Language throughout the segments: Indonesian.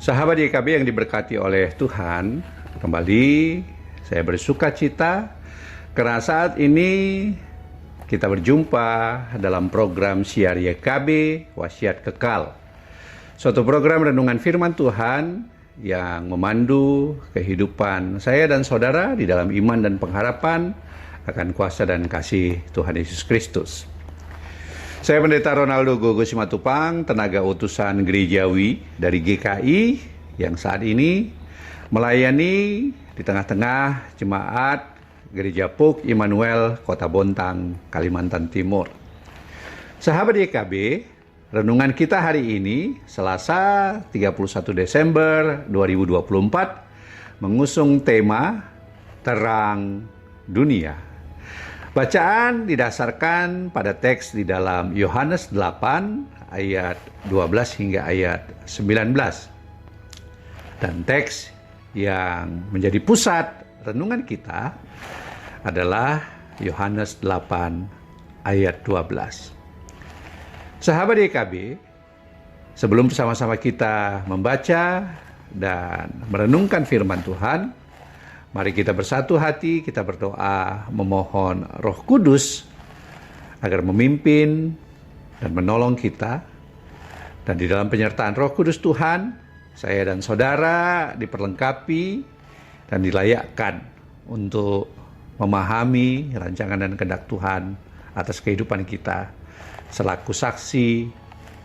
Sahabat YKB yang diberkati oleh Tuhan, kembali saya bersuka cita karena saat ini kita berjumpa dalam program Siar YKB Wasiat Kekal. Suatu program renungan firman Tuhan yang memandu kehidupan saya dan saudara di dalam iman dan pengharapan akan kuasa dan kasih Tuhan Yesus Kristus. Saya Pendeta Ronaldo Gogo Simatupang, tenaga utusan gerejawi dari GKI yang saat ini melayani di tengah-tengah jemaat Gereja Puk Immanuel Kota Bontang, Kalimantan Timur. Sahabat YKB, renungan kita hari ini Selasa 31 Desember 2024 mengusung tema Terang Dunia. Bacaan didasarkan pada teks di dalam Yohanes 8 ayat 12 hingga ayat 19. Dan teks yang menjadi pusat renungan kita adalah Yohanes 8 ayat 12. Sahabat YKB, sebelum bersama-sama kita membaca dan merenungkan firman Tuhan, mari kita bersatu hati, kita berdoa memohon Roh Kudus agar memimpin dan menolong kita. Dan di dalam penyertaan Roh Kudus Tuhan, saya dan saudara diperlengkapi dan dilayakkan untuk memahami rancangan dan kehendak Tuhan atas kehidupan kita selaku saksi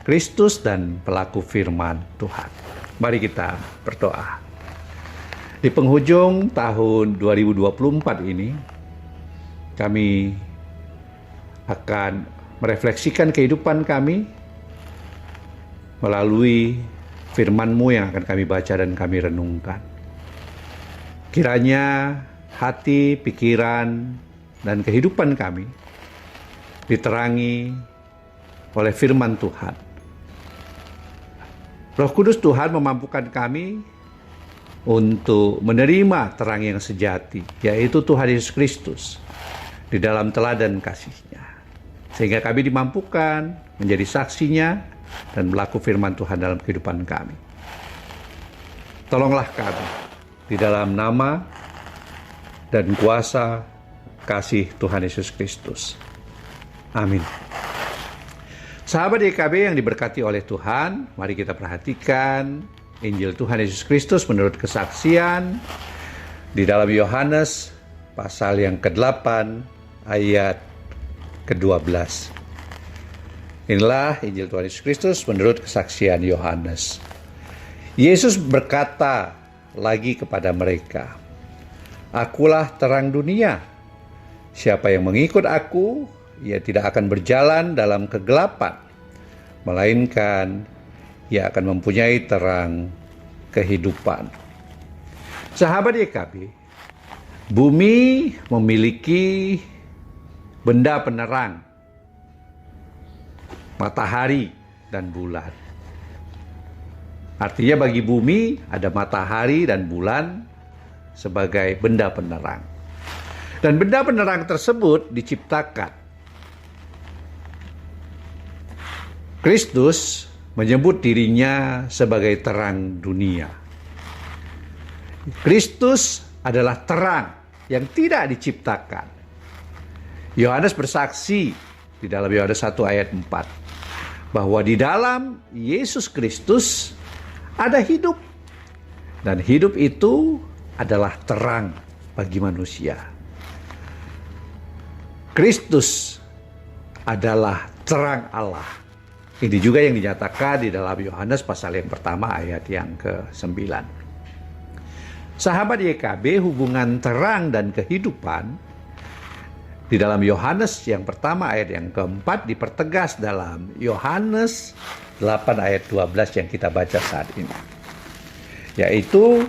Kristus dan pelaku firman Tuhan. Mari kita berdoa. Di penghujung tahun 2024 ini, kami akan merefleksikan kehidupan kami melalui firman-Mu yang akan kami baca dan kami renungkan. Kiranya hati, pikiran, dan kehidupan kami diterangi oleh firman Tuhan. Roh Kudus Tuhan memampukan kami untuk menerima terang yang sejati, yaitu Tuhan Yesus Kristus di dalam teladan kasih-Nya. Sehingga kami dimampukan menjadi saksinya dan melakukan firman Tuhan dalam kehidupan kami. Tolonglah kami di dalam nama dan kuasa kasih Tuhan Yesus Kristus. Amin. Sahabat YKB yang diberkati oleh Tuhan, mari kita perhatikan Injil Tuhan Yesus Kristus menurut kesaksian di dalam Yohanes pasal yang ke-8 ayat ke-12. Inilah Injil Tuhan Yesus Kristus menurut kesaksian Yohanes. Yesus berkata lagi kepada mereka, "Akulah terang dunia. Siapa yang mengikut aku, ia tidak akan berjalan dalam kegelapan, melainkan ia akan mempunyai terang kehidupan." Sahabat YKB, bumi memiliki benda penerang, matahari dan bulan. Artinya bagi bumi ada matahari dan bulan sebagai benda penerang. Dan benda penerang tersebut diciptakan. Kristus menyebut dirinya sebagai terang dunia. Kristus adalah terang yang tidak diciptakan. Yohanes bersaksi di dalam Yohanes 1 ayat 4 bahwa di dalam Yesus Kristus ada hidup, dan hidup itu adalah terang bagi manusia. Kristus adalah terang Allah. Ini juga yang dinyatakan di dalam Yohanes pasal yang pertama ayat yang ke-9. Sahabat YKB, hubungan terang dan kehidupan di dalam Yohanes yang pertama ayat yang ke-4 dipertegas dalam Yohanes 8 ayat 12 yang kita baca saat ini. Yaitu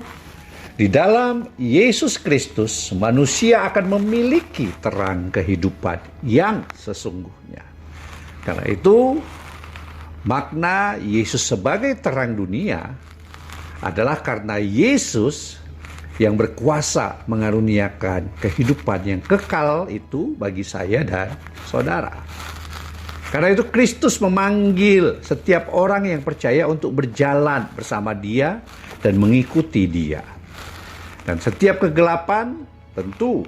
di dalam Yesus Kristus manusia akan memiliki terang kehidupan yang sesungguhnya. Karena itu makna Yesus sebagai terang dunia adalah karena Yesus yang berkuasa mengaruniakan kehidupan yang kekal itu bagi saya dan saudara. Karena itu Kristus memanggil setiap orang yang percaya untuk berjalan bersama Dia dan mengikuti Dia. Dan setiap kegelapan tentu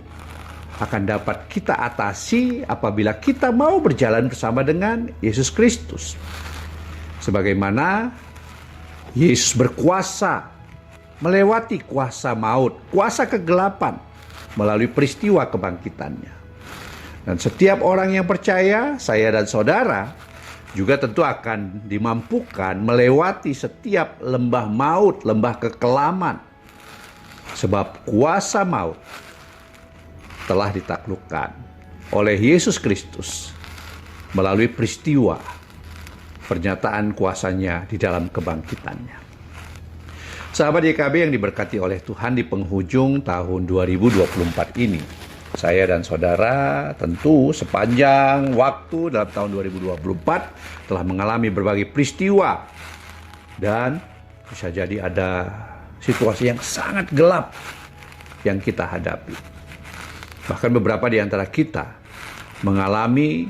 akan dapat kita atasi apabila kita mau berjalan bersama dengan Yesus Kristus. Sebagaimana Yesus berkuasa melewati kuasa maut, kuasa kegelapan melalui peristiwa kebangkitannya. Dan setiap orang yang percaya, saya dan saudara, juga tentu akan dimampukan melewati setiap lembah maut, lembah kekelaman. Sebab kuasa maut telah ditaklukkan oleh Yesus Kristus melalui peristiwa pernyataan kuasanya di dalam kebangkitannya. Sahabat YKB yang diberkati oleh Tuhan, di penghujung tahun 2024 ini, saya dan saudara tentu sepanjang waktu dalam tahun 2024 telah mengalami berbagai peristiwa, dan bisa jadi ada situasi yang sangat gelap yang kita hadapi. Bahkan beberapa di antara kita mengalami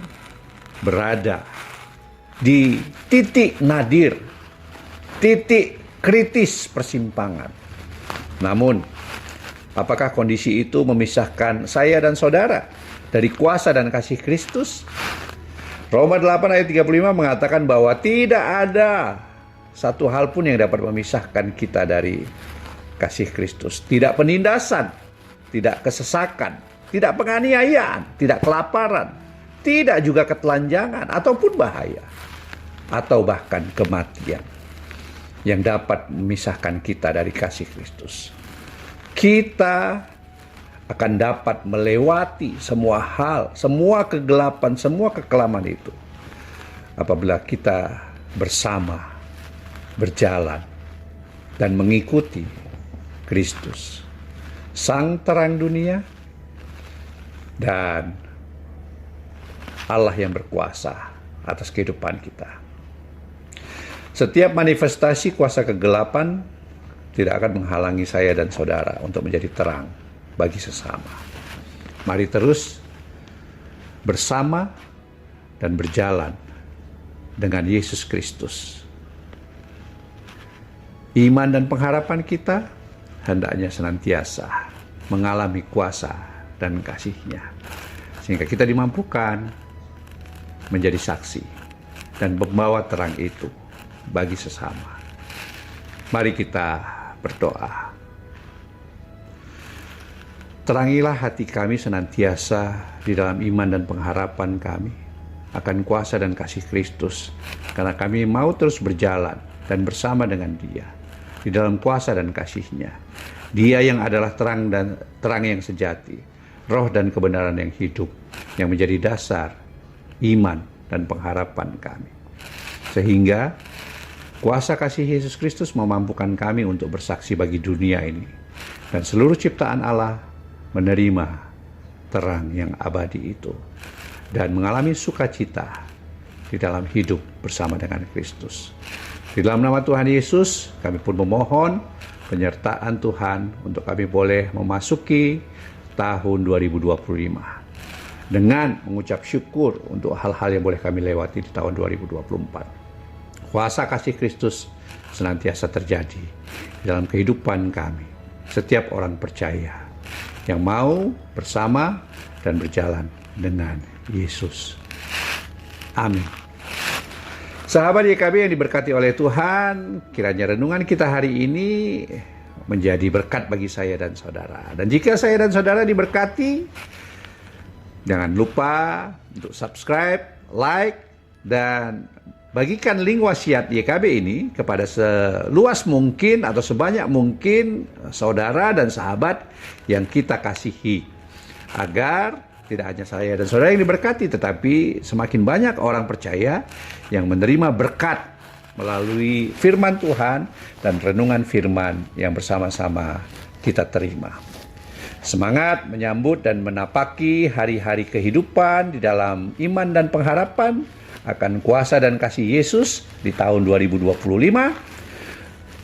berada di titik nadir, titik kritis persimpangan. Namun, apakah kondisi itu memisahkan saya dan saudara dari kuasa dan kasih Kristus? Roma 8 ayat 35 mengatakan bahwa tidak ada satu hal pun yang dapat memisahkan kita dari kasih Kristus. Tidak penindasan, tidak kesesakan, tidak penganiayaan, tidak kelaparan, tidak juga ketelanjangan ataupun bahaya, atau bahkan kematian yang dapat memisahkan kita dari kasih Kristus. Kita akan dapat melewati semua hal, semua kegelapan, semua kekelaman itu apabila kita bersama berjalan dan mengikuti Kristus, Sang Terang dunia dan Allah yang berkuasa atas kehidupan kita. Setiap manifestasi kuasa kegelapan tidak akan menghalangi saya dan saudara untuk menjadi terang bagi sesama. Mari terus bersama dan berjalan dengan Yesus Kristus. Iman dan pengharapan kita hendaknya senantiasa mengalami kuasa dan kasih-Nya, sehingga kita dimampukan menjadi saksi dan membawa terang itu bagi sesama. Mari kita berdoa. Terangilah hati kami senantiasa di dalam iman dan pengharapan kami akan kuasa dan kasih Kristus, karena kami mau terus berjalan dan bersama dengan Dia di dalam kuasa dan kasih-Nya. Dia yang adalah terang dan terang yang sejati, roh dan kebenaran yang hidup, yang menjadi dasar iman dan pengharapan kami. Sehingga kuasa kasih Yesus Kristus memampukan kami untuk bersaksi bagi dunia ini, dan seluruh ciptaan Allah menerima terang yang abadi itu dan mengalami sukacita di dalam hidup bersama dengan Kristus. Di dalam nama Tuhan Yesus, kami pun memohon penyertaan Tuhan untuk kami boleh memasuki tahun 2025 dengan mengucap syukur untuk hal-hal yang boleh kami lewati di tahun 2024. Kuasa kasih Kristus senantiasa terjadi dalam kehidupan kami, setiap orang percaya yang mau bersama dan berjalan dengan Yesus. Amin. Sahabat YKB yang diberkati oleh Tuhan, kiranya renungan kita hari ini menjadi berkat bagi saya dan saudara. Dan jika saya dan saudara diberkati, jangan lupa untuk subscribe, like, dan bagikan link wasiat YKB ini kepada seluas mungkin atau sebanyak mungkin saudara dan sahabat yang kita kasihi, agar tidak hanya saya dan saudara yang diberkati, tetapi semakin banyak orang percaya yang menerima berkat melalui firman Tuhan dan renungan firman yang bersama-sama kita terima. Semangat menyambut dan menapaki hari-hari kehidupan di dalam iman dan pengharapan akan kuasa dan kasih Yesus di tahun 2025.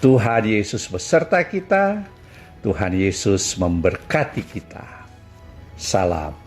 Tuhan Yesus beserta kita. Tuhan Yesus memberkati kita. Salam.